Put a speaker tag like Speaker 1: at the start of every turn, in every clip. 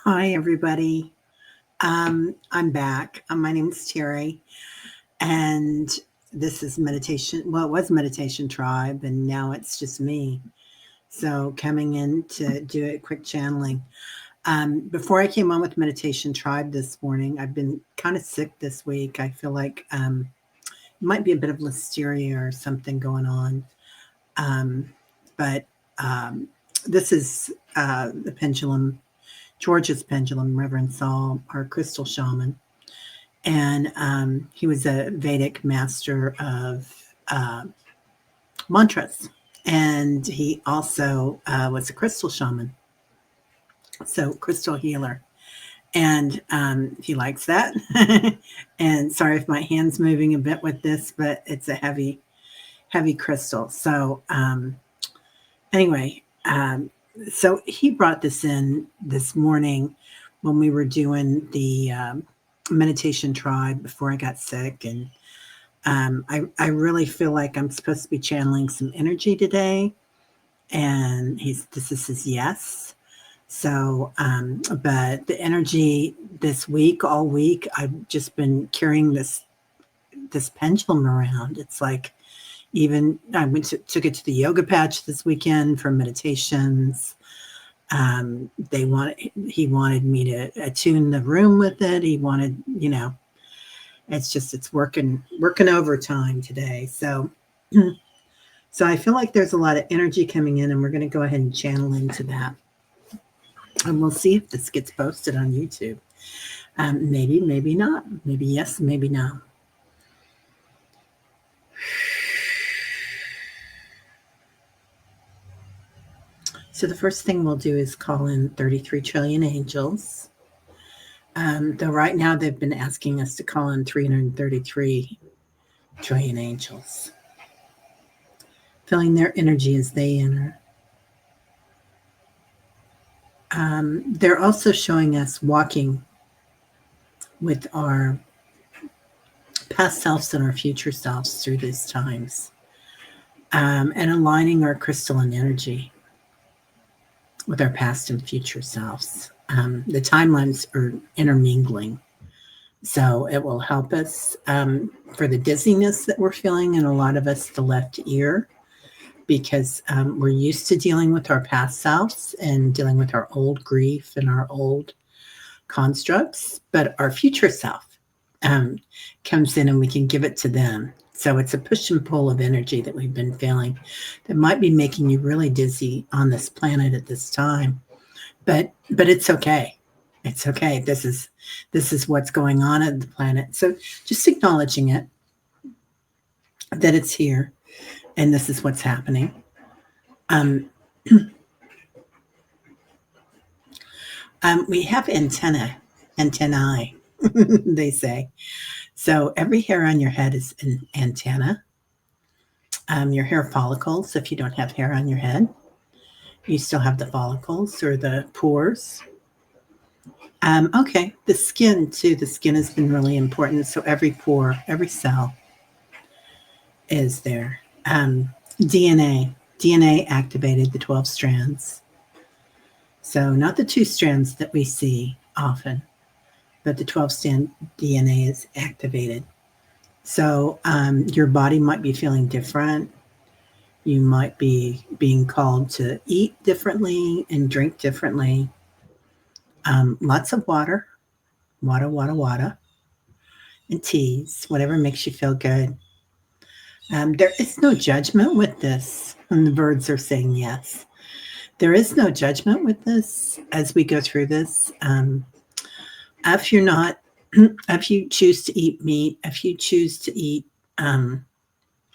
Speaker 1: Hi, everybody. I'm back. My name is Teri, and this is meditation. Well, it was Meditation Tribe, and now it's just me. So, coming in to do a quick channeling. Before I came on with Meditation Tribe this morning, I've been kind of sick this week. I feel like it might be a bit of listeria or something going on. But this is the pendulum. George's pendulum, Reverend Saul, our crystal shaman. And he was a Vedic master of mantras. And he also was a crystal shaman, so crystal healer. And he likes that. And sorry if my hand's moving a bit with this, but it's a heavy crystal. So anyway, so he brought this in this morning when we were doing the meditation tribe before I got sick. And I really feel like I'm supposed to be channeling some energy today. And this is his yes. So, but the energy this week, all week, I've just been carrying this pendulum around. It's like, even I took it to the yoga patch this weekend for meditations. He wanted me to attune the room with it. He wanted, it's working overtime today. So, so I feel like there's a lot of energy coming in, and we're going to go ahead and channel into that. And we'll see if this gets posted on YouTube. Maybe, maybe not. Maybe yes, maybe no. So the first thing we'll do is call in 33 trillion angels. Though right now they've been asking us to call in 333 trillion angels. Feeling their energy as they enter. They're also showing us walking with our past selves and our future selves through these times. And aligning our crystalline energy with our past and future selves. The timelines are intermingling. So it will help us for the dizziness that we're feeling, and a lot of us the left ear, because we're used to dealing with our past selves and dealing with our old grief and our old constructs, but our future self comes in and we can give it to them. So it's a push and pull of energy that we've been feeling that might be making you really dizzy on this planet at this time. But it's okay. It's okay. This is what's going on at the planet. So just acknowledging it, that it's here, and this is what's happening. We have antennae, they say. So every hair on your head is an antenna. Your hair follicles, if you don't have hair on your head, you still have the follicles or the pores. Okay, the skin too. The skin has been really important. So every pore, every cell is there. DNA activated the 12 strands. So not the 2 strands that we see often, but the 12-strand DNA is activated. So your body might be feeling different. You might be being called to eat differently and drink differently. Lots of water, and teas, whatever makes you feel good. There is no judgment with this, and the birds are saying yes. There is no judgment with this as we go through this. If you choose to eat meat, if you choose to eat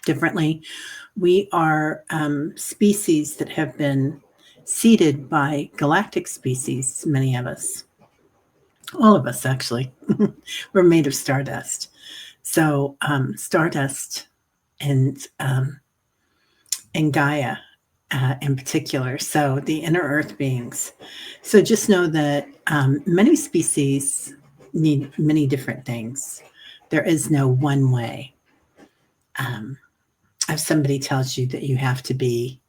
Speaker 1: differently, we are species that have been seeded by galactic species, many of us. All of us, actually. We're made of stardust. So stardust and Gaia in particular. So the inner earth beings. So just know that many species need many different things. There is no one way. If somebody tells you that you have to be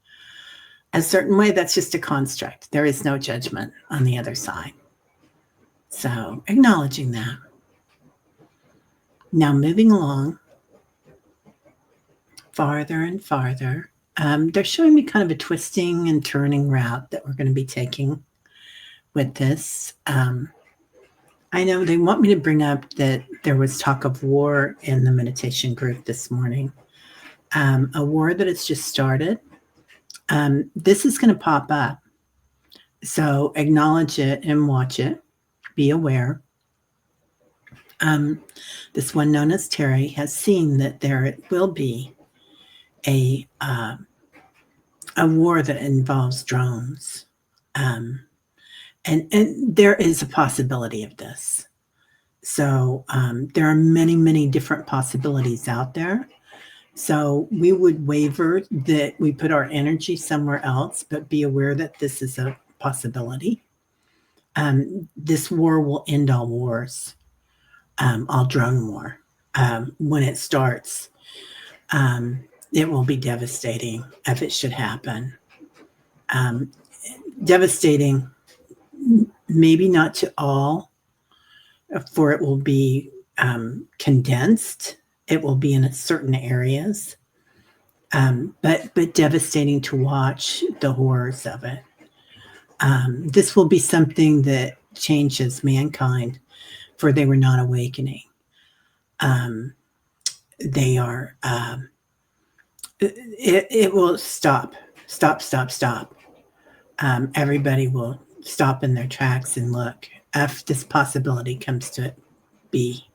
Speaker 1: a certain way, that's just a construct. There is no judgment on the other side. So acknowledging that. Now moving along farther and farther. They're showing me kind of a twisting and turning route that we're going to be taking with this. I know they want me to bring up that there was talk of war in the meditation group this morning, a war that has just started. This is going to pop up. So acknowledge it and watch it. Be aware. This one known as Teri has seen that there will be a war that involves drones. And there is a possibility of this. So there are many, many different possibilities out there. So we would waver that we put our energy somewhere else, but be aware that this is a possibility. This war will end all wars, all drone war. When it starts, it will be devastating if it should happen. Devastating, maybe not to all, for it will be condensed. It will be in certain areas, but devastating to watch the horrors of it. This will be something that changes mankind, for they were not awakening. They are, it will stop. Everybody will stop in their tracks and look if this possibility comes to be.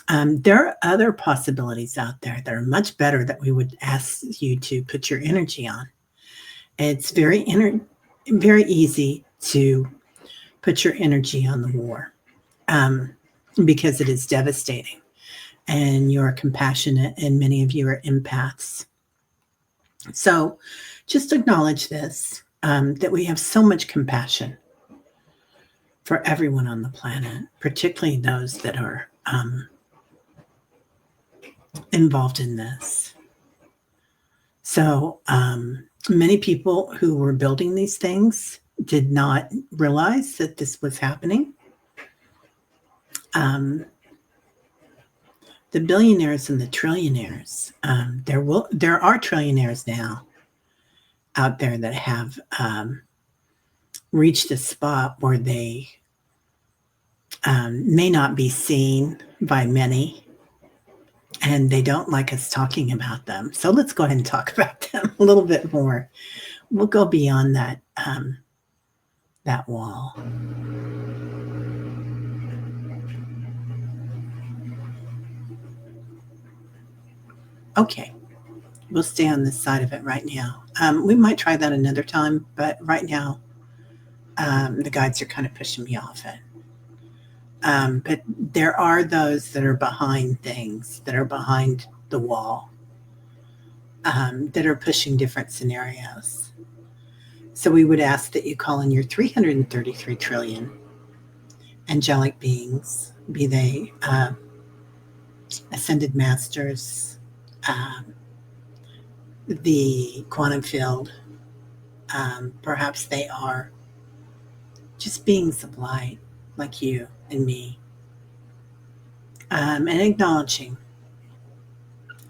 Speaker 1: There are other possibilities out there that are much better that we would ask you to put your energy on. It's very easy to put your energy on the war because it is devastating, and you're compassionate, and many of you are empaths. So just acknowledge this, that we have so much compassion for everyone on the planet, particularly those that are involved in this. So many people who were building these things did not realize that this was happening. The billionaires and the trillionaires, there are trillionaires now out there that have reached a spot where they may not be seen by many, and they don't like us talking about them. So let's go ahead and talk about them a little bit more. We'll go beyond that that wall. Okay, we'll stay on this side of it right now. We might try that another time, but right now the guides are kind of pushing me off it. But there are those that are behind things, that are behind the wall, that are pushing different scenarios. So we would ask that you call in your 333 trillion angelic beings, be they ascended masters, the quantum field, perhaps they are just beings of light like you and me, and acknowledging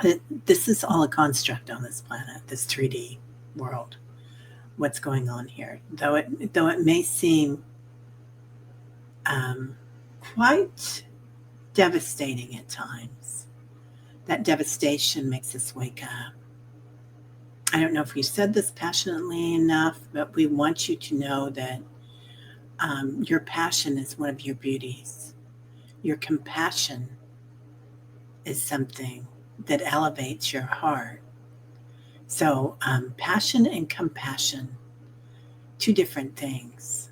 Speaker 1: that this is all a construct on this planet, this 3D world, what's going on here. Though it may seem quite devastating at times, that devastation makes us wake up. I don't know if we said this passionately enough, but we want you to know that your passion is one of your beauties. Your compassion is something that elevates your heart. So passion and compassion, two different things.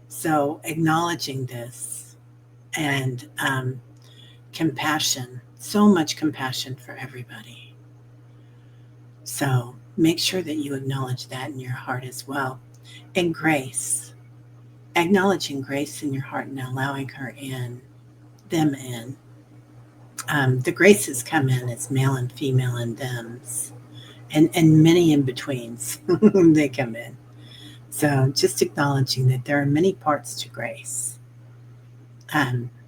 Speaker 1: So acknowledging this and compassion, so much compassion for everybody. So make sure that you acknowledge that in your heart as well. And grace, acknowledging grace in your heart and allowing her in, them in. The graces come in as male and female and thems, and many in betweens. They come in. So just acknowledging that there are many parts to grace.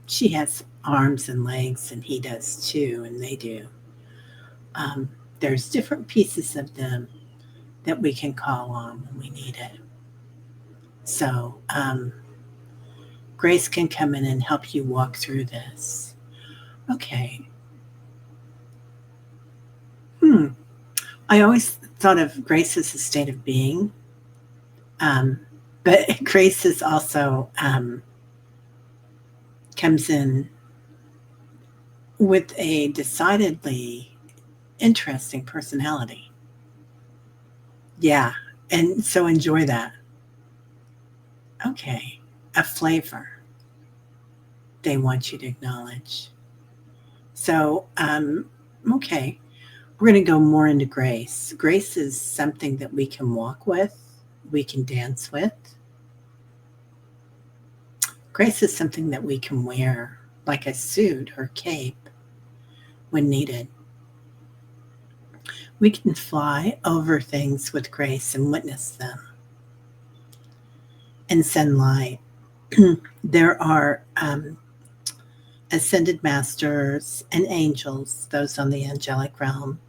Speaker 1: She has arms and legs, and he does too, and they do. There's different pieces of them that we can call on when we need it. So Grace can come in and help you walk through this. Okay. I always thought of grace as a state of being, but grace is also comes in with a decidedly interesting personality. Yeah, and so enjoy that. Okay, a flavor they want you to acknowledge. So, okay, we're going to go more into grace. Grace is something that we can walk with, we can dance with. Grace is something that we can wear like a suit or cape when needed. We can fly over things with grace and witness them and send light. There are ascended masters and angels, those on the angelic realm,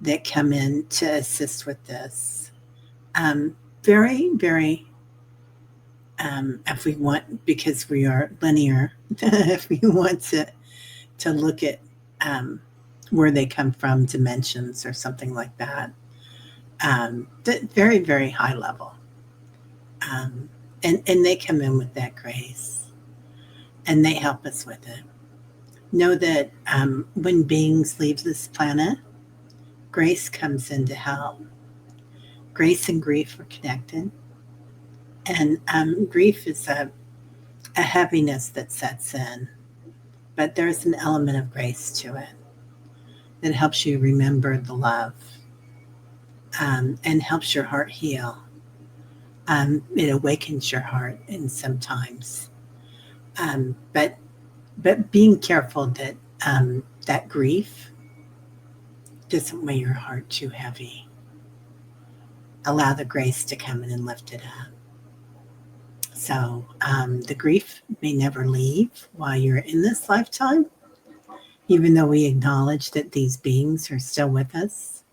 Speaker 1: that come in to assist with this. Very, very, if we want, because we are linear, if we want to look at where they come from, dimensions or something like that, very, very high level. And they come in with that grace, and they help us with it. Know that when beings leave this planet, grace comes in to help. Grace and grief are connected. And grief is a heaviness that sets in, but there's an element of grace to it that helps you remember the love and helps your heart heal. It awakens your heart in sometimes. But being careful that that grief doesn't weigh your heart too heavy. Allow the grace to come in and lift it up. So the grief may never leave while you're in this lifetime, even though we acknowledge that these beings are still with us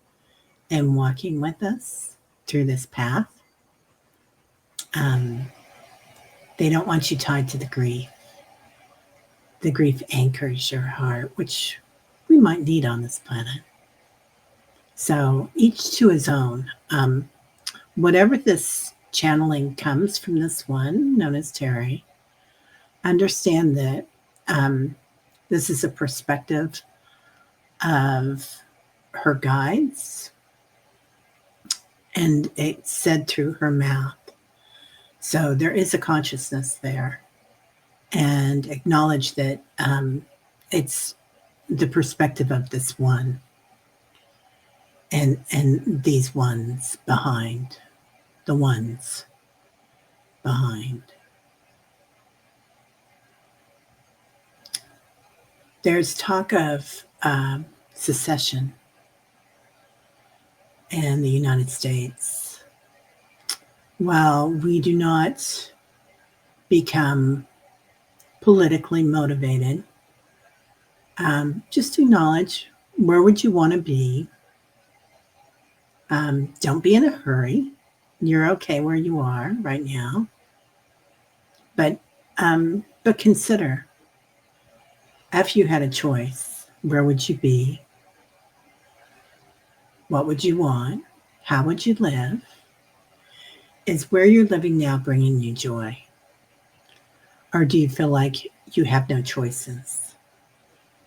Speaker 1: and walking with us through this path. They don't want you tied to the grief. The grief anchors your heart, which we might need on this planet. So each to his own. Whatever this channeling comes from this one, known as Teri, understand that this is a perspective of her guides, and it's said through her mouth. So there is a consciousness there, and acknowledge that it's the perspective of this one and these ones behind, the ones behind. There's talk of secession in the United States. While we do not become politically motivated, just acknowledge where would you want to be. Don't be in a hurry. You're okay where you are right now. But consider, if you had a choice, where would you be? What would you want? How would you live? Is where you're living now bringing you joy? Or do you feel like you have no choices?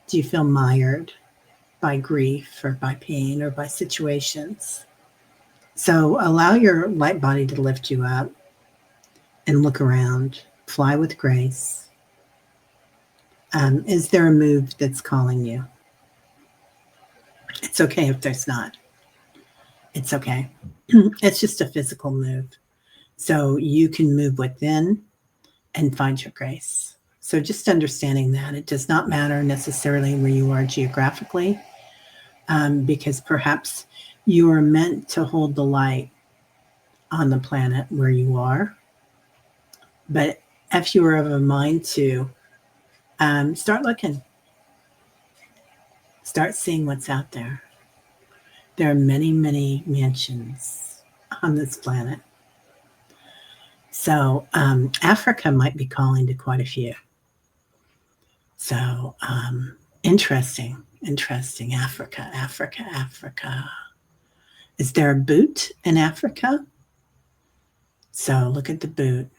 Speaker 1: Do you feel mired by grief or by pain or by situations? So allow your light body to lift you up and look around. Fly with grace. Is there a move that's calling you? It's okay if there's not. It's okay. It's just a physical move. So you can move within and find your grace. So just understanding that it does not matter necessarily where you are geographically, because perhaps you are meant to hold the light on the planet where you are. But if you were of a mind to start looking, start seeing what's out there. There are many, many mansions on this planet. So Africa might be calling to quite a few. So interesting. Africa. Is there a boot in Africa? So look at the boot.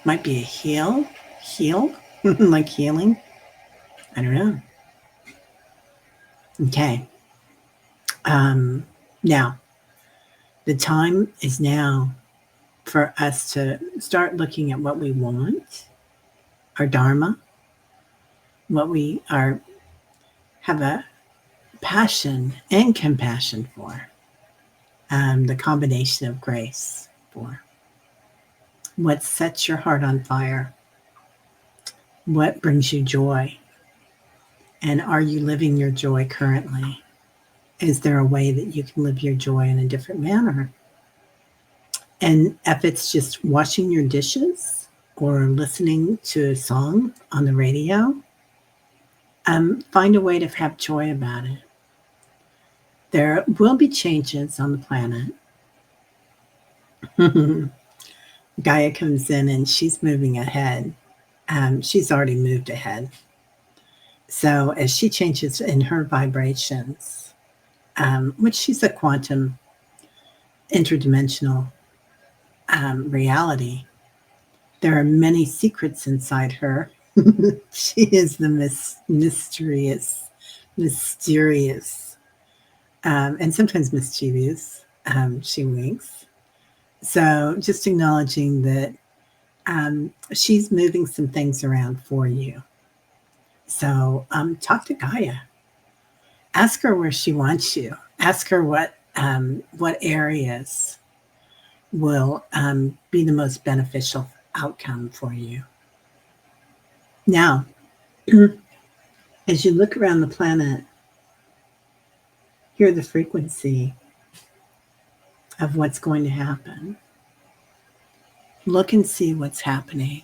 Speaker 1: Might be a heel, like healing. I don't know. Okay. Now, the time is now for us to start looking at what we want, our Dharma, what we have a passion and compassion for, the combination of grace for. What sets your heart on fire? What brings you joy? And are you living your joy currently? Is there a way that you can live your joy in a different manner? And if it's just washing your dishes or listening to a song on the radio, find a way to have joy about it. There will be changes on the planet. Gaia comes in and she's moving ahead. She's already moved ahead. So as she changes in her vibrations, which she's a quantum interdimensional reality, there are many secrets inside her. She is the mysterious, and sometimes mischievous. She winks. So just acknowledging that she's moving some things around for you. So talk to Gaia. Ask her where she wants you. Ask her what areas will be the most beneficial outcome for you. Now, as you look around the planet, hear the frequency of what's going to happen. Look and see what's happening.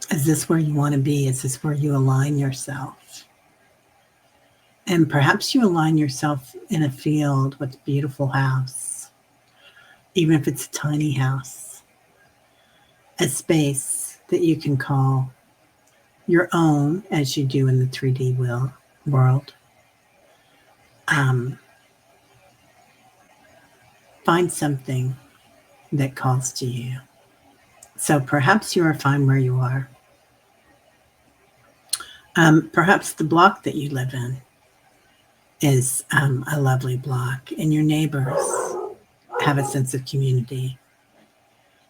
Speaker 1: Is this where you want to be? Is this where you align yourself? And perhaps you align yourself in a field with a beautiful house, even if it's a tiny house, a space that you can call your own, as you do in the 3D world. Find something that calls to you. So perhaps you are fine where you are. Perhaps the block that you live in is a lovely block, and your neighbors have a sense of community.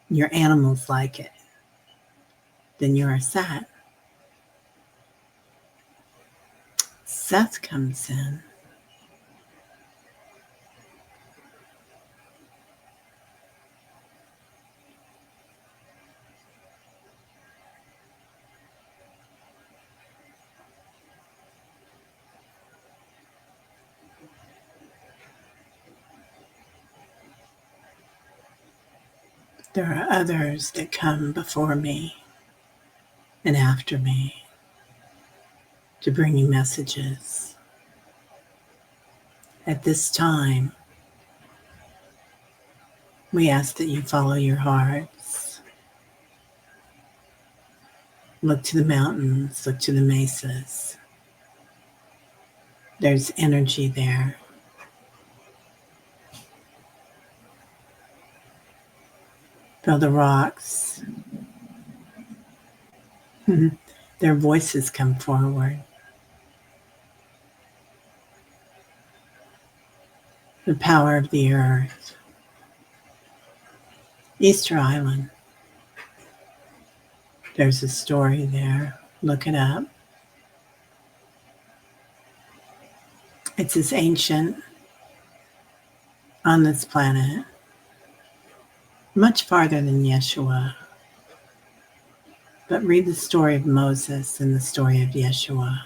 Speaker 1: Your animals like it. Then you are set. Seth comes in. There are others that come before me and after me to bring you messages. At this time, we ask that you follow your hearts. Look to the mountains, look to the mesas. There's energy there. Feel the rocks. Their voices come forward. The power of the earth. Easter Island. There's a story there. Look it up. It's as ancient on this planet, much farther than Yeshua. But read the story of Moses and the story of Yeshua.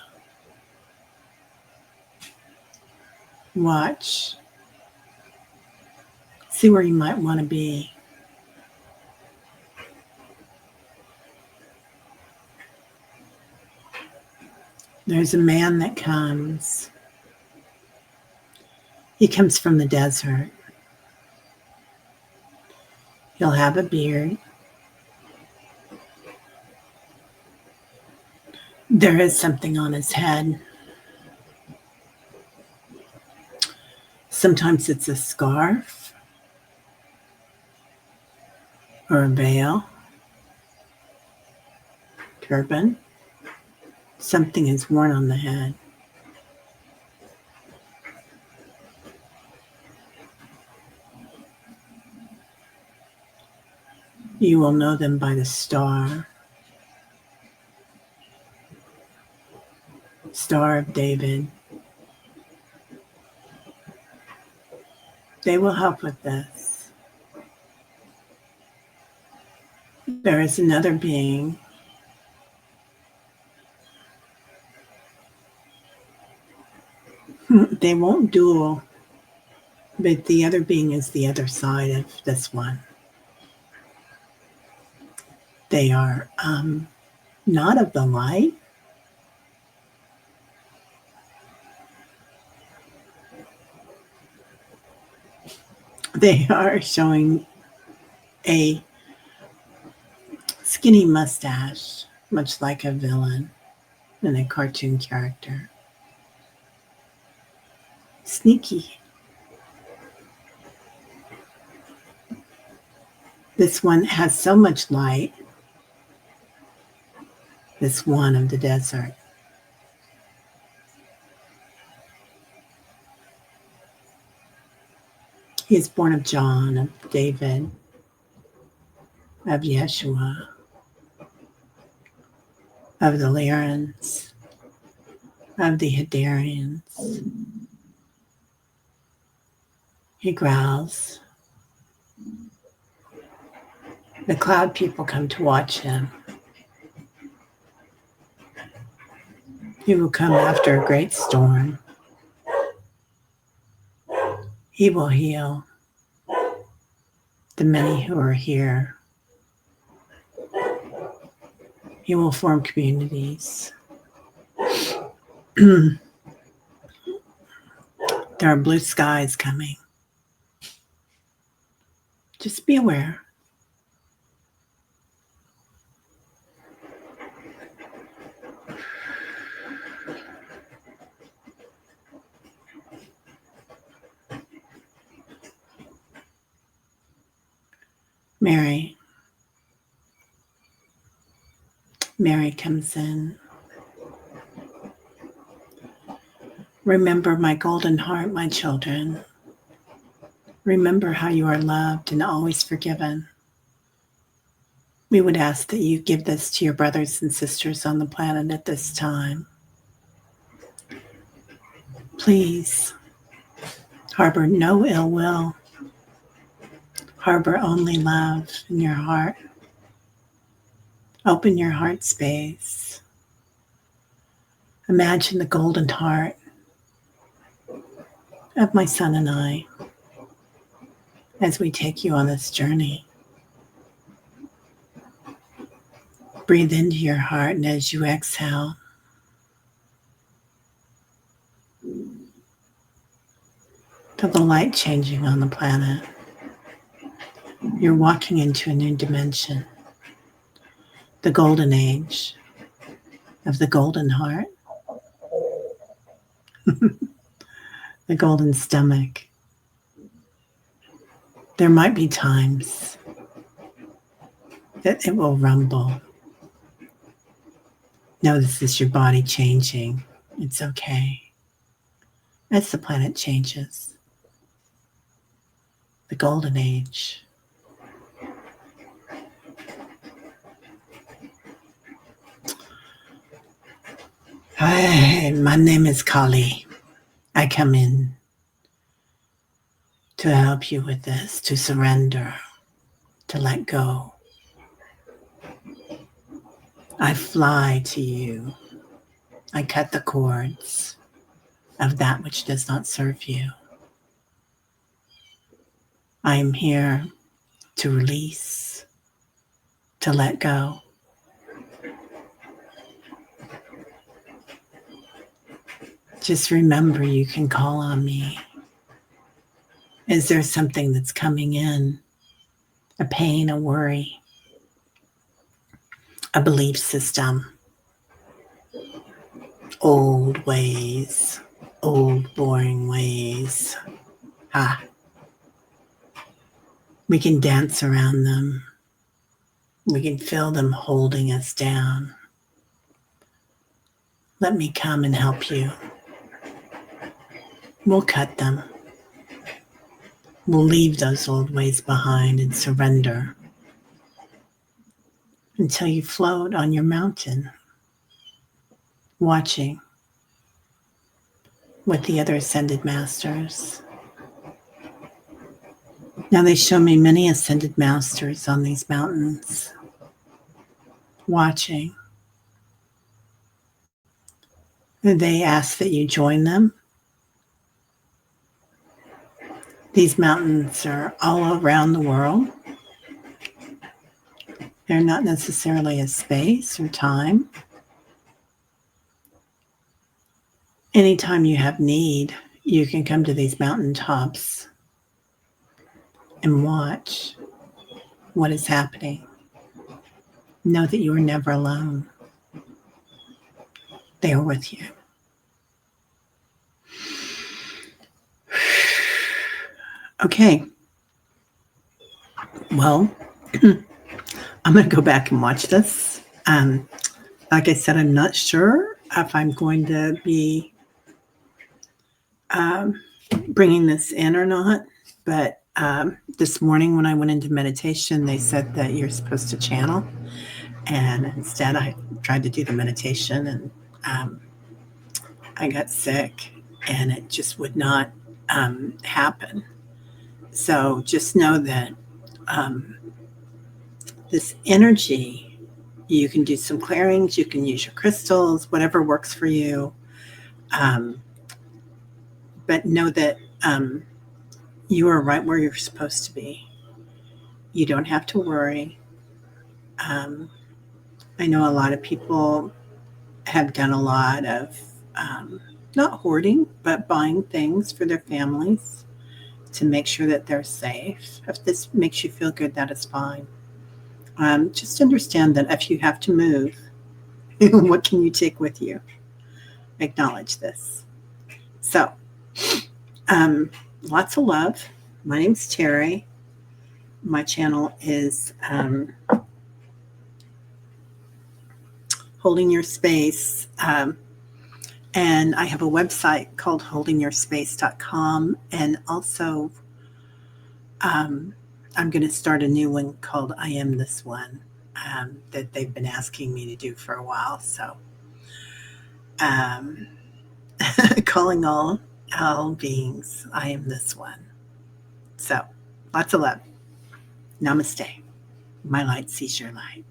Speaker 1: See where you might want to be. There's a man that comes. He comes from the desert. He'll have a beard. There is something on his head. Sometimes it's a scarf or a veil, turban. Something is worn on the head. You will know them by the star. Star of David. They will help with this. There is another being. They won't duel, but the other being is the other side of this one. They are not of the light. They are showing a skinny mustache, much like a villain in a cartoon character. Sneaky. This one has so much light. This one of the desert. He is born of John, of David, of Yeshua, of the Lyrans, of the Hadarians. He growls. The cloud people come to watch him. He will come after a great storm. He will heal the many who are here. He will form communities. There are blue skies coming. Just be aware. Mary comes in. Remember my golden heart, my children. Remember how you are loved and always forgiven. We would ask that you give this to your brothers and sisters on the planet at this time. Please, harbor no ill will. Harbor only love in your heart. Open your heart space. Imagine the golden heart of my son and I as we take you on this journey. Breathe into your heart, and as you exhale, feel the light changing on the planet. You're walking into a new dimension, the golden age of the golden heart, the golden stomach. There might be times that it will rumble. Know this is your body changing. It's okay. As the planet changes, the golden age. Hi, my name is Kali. I come in to help you with this, to surrender, to let go. I fly to you. I cut the cords of that which does not serve you. I'm here to release, to let go. Just remember you can call on me. Is there something that's coming in? A pain, a worry, a belief system, old ways, old boring ways. We can dance around them. We can feel them holding us down. Let me come and help you. We'll cut them. We'll leave those old ways behind and surrender until you float on your mountain, watching with the other ascended masters. Now they show me many ascended masters on these mountains, watching. And they ask that you join them. These mountains are all around the world. They're not necessarily a space or time. Anytime you have need, you can come to these mountaintops and watch what is happening. Know that you are never alone. They are with you. Okay. Well, I'm going to go back and watch this. Like I said, I'm not sure if I'm going to be bringing this in or not, but this morning when I went into meditation, they said that you're supposed to channel, and instead I tried to do the meditation, and I got sick, and it just would not happen. So just know that this energy, you can do some clearings, you can use your crystals, whatever works for you. But know that you are right where you're supposed to be. You don't have to worry. I know a lot of people have done a lot of not hoarding, but buying things for their families to make sure that they're safe. If this makes you feel good, that is fine. Just understand that if you have to move, what can you take with you? Acknowledge this. So, lots of love. My name's Teri. My channel is Holding Your Space. And I have a website called holdingyourspace.com. And also, I'm going to start a new one called I Am This One that they've been asking me to do for a while. So, calling all beings, I am this one. So, lots of love. Namaste. My light sees your light.